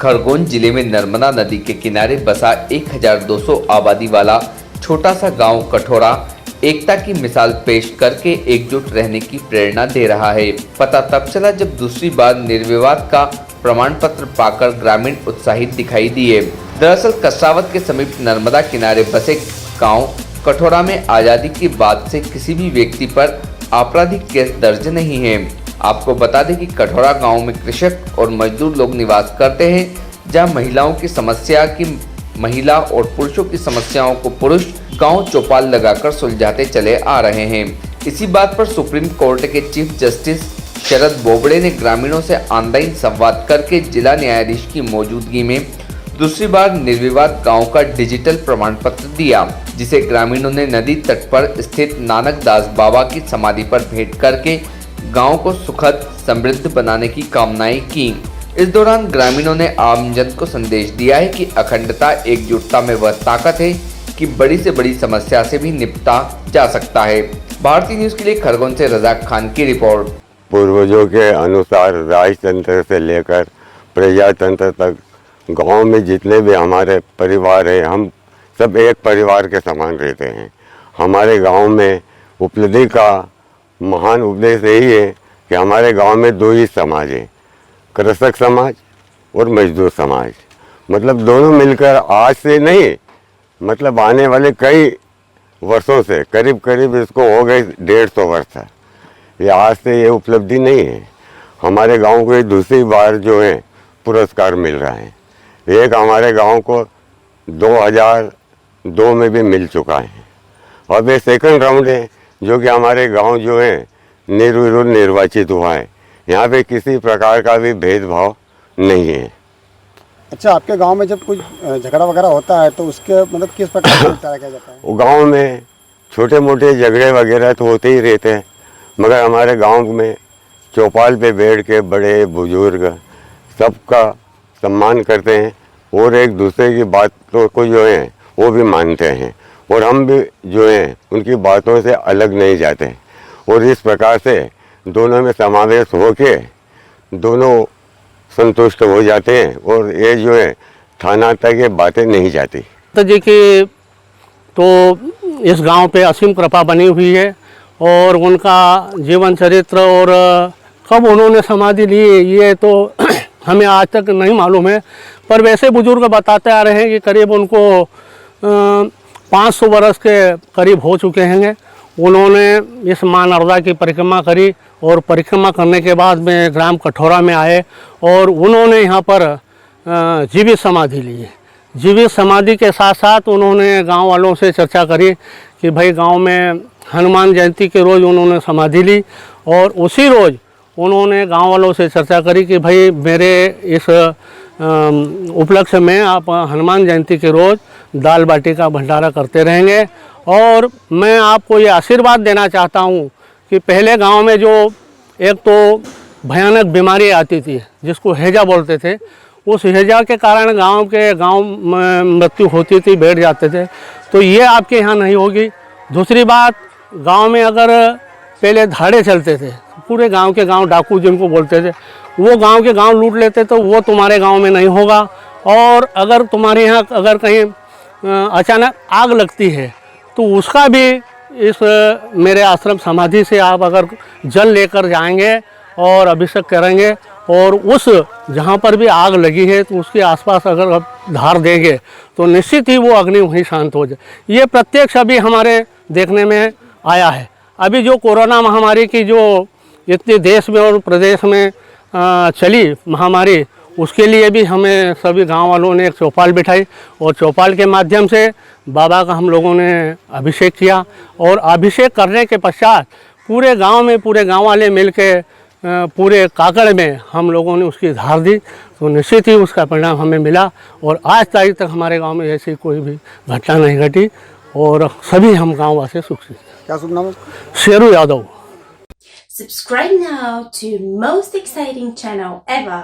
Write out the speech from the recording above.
खरगोन जिले में नर्मदा नदी के किनारे बसा 1200 आबादी वाला छोटा सा गांव कठोरा एकता की मिसाल पेश करके एकजुट रहने की प्रेरणा दे रहा है। पता तब चला जब दूसरी बार निर्विवाद का प्रमाण पत्र पाकर ग्रामीण उत्साहित दिखाई दिए। दरअसल कसावत के समीप नर्मदा किनारे बसे गांव कठोरा में आजादी के बाद से किसी भी व्यक्ति पर आपराधिक केस दर्ज नहीं है। आपको बता दें कि कठोरा गांव में कृषक और मजदूर लोग निवास करते हैं, जहां महिलाओं की समस्या की महिला और पुरुषों की समस्याओं को पुरुष गांव चौपाल लगाकर सुलझाते चले आ रहे हैं। इसी बात पर सुप्रीम कोर्ट के चीफ जस्टिस शरद बोबड़े ने ग्रामीणों से ऑनलाइन संवाद करके जिला न्यायाधीश की मौजूदगी में दूसरी बार निर्विवाद गांव का डिजिटल प्रमाण पत्र दिया, जिसे ग्रामीणों ने नदी तट पर स्थित नानक दास बाबा की समाधि पर भेंट करके गांव को सुखद समृद्ध बनाने की कामनाएं की। इस दौरान ग्रामीणों ने आमजन को संदेश दिया है कि अखंडता एकजुटता में वह ताकत है कि बड़ी से बड़ी समस्या से भी निपटा जा सकता है। भारतीय न्यूज के लिए खरगोन से रजाक खान की रिपोर्ट। पूर्वजों के अनुसार राजतंत्र से लेकर प्रजातंत्र तक गांव में जितने भी हमारे परिवार हैं, हम सब एक परिवार के समान रहते हैं। हमारे गांव में उपलब्धि का महान उपदेश यही है कि हमारे गांव में दो ही समाज हैं, कृषक समाज और मजदूर समाज। मतलब दोनों मिलकर आज से नहीं, मतलब आने वाले कई वर्षों से, करीब करीब इसको हो गए 150 वर्ष। ये आज से ये उपलब्धि नहीं है। हमारे गांव को ये दूसरी बार जो है पुरस्कार मिल रहा है। एक हमारे गांव को 2002 में भी मिल चुका है और ये सेकंड राउंड है जो कि हमारे गांव जो है निर्विरोध निर्वाचित हुआ है। यहाँ पे किसी प्रकार का भी भेदभाव नहीं है। अच्छा, आपके गांव में जब कुछ झगड़ा वगैरह होता है तो उसके मतलब किस प्रकार से निपटारा किया जाता है? वो गांव में छोटे मोटे झगड़े वगैरह तो होते ही रहते हैं, मगर हमारे गांव में चौपाल पे बैठ के बड़े बुजुर्ग सबका सम्मान करते हैं और एक दूसरे की बातों को जो है वो भी मानते हैं और हम भी जो है उनकी बातों से अलग नहीं जाते और इस प्रकार से दोनों में समावेश होके दोनों संतुष्ट हो जाते हैं और ये जो है थाना तक ये बातें नहीं जाती। तो जी कि तो इस गांव पे असीम कृपा बनी हुई है और उनका जीवन चरित्र और कब उन्होंने समाधि ली ये तो हमें आज तक नहीं मालूम है, पर वैसे बुजुर्ग बताते आ रहे हैं कि करीब उनको 500 वर्ष के करीब हो चुके हैं। उन्होंने इस माँ नर्मदा की परिक्रमा करी और परिक्रमा करने के बाद में ग्राम कठोरा में आए और उन्होंने यहाँ पर जीवित समाधि ली। जीवित समाधि के साथ साथ उन्होंने गांव वालों से चर्चा करी कि भाई गांव में हनुमान जयंती के रोज़ उन्होंने समाधि ली और उसी रोज़ उन्होंने गांव वालों से चर्चा करी कि भाई मेरे इस उपलक्ष्य में आप हनुमान जयंती के रोज़ दाल बाटी का भंडारा करते रहेंगे और मैं आपको ये आशीर्वाद देना चाहता हूँ कि पहले गांव में जो एक तो भयानक बीमारी आती थी जिसको हैजा बोलते थे, उस हैजा के कारण गांव में मृत्यु होती थी, बैठ जाते थे, तो ये आपके यहाँ नहीं होगी। दूसरी बात, गांव में अगर पहले धाड़े चलते थे, पूरे गांव के गांव डाकू जिनको बोलते थे, वो गांव के गांव लूट लेते, तो वो तुम्हारे गांव में नहीं होगा। और अगर तुम्हारे यहाँ अगर कहीं अचानक आग लगती है तो उसका भी इस मेरे आश्रम समाधि से आप अगर जल लेकर जाएंगे और अभिषेक करेंगे और उस जहाँ पर भी आग लगी है तो उसके आसपास अगर आप धार देंगे तो निश्चित ही वो अग्नि वहीं शांत हो जाए। ये प्रत्यक्ष अभी हमारे देखने में आया है। अभी जो कोरोना महामारी की जो इतने देश में और प्रदेश में चली महामारी, उसके लिए भी हमें सभी गांव वालों ने एक चौपाल बिठाई और चौपाल के माध्यम से बाबा का हम लोगों ने अभिषेक किया और अभिषेक करने के पश्चात पूरे गांव वाले मिलके पूरे काकड़ में हम लोगों ने उसकी धार दी, तो निश्चित ही उसका परिणाम हमें मिला और आज तारीख तक हमारे गांव में ऐसी कोई भी घटना नहीं घटी और सभी हम गाँव वासी सुख से। क्या शुभ नाम? Sheru Yadav. Subscribe now to most exciting channel ever.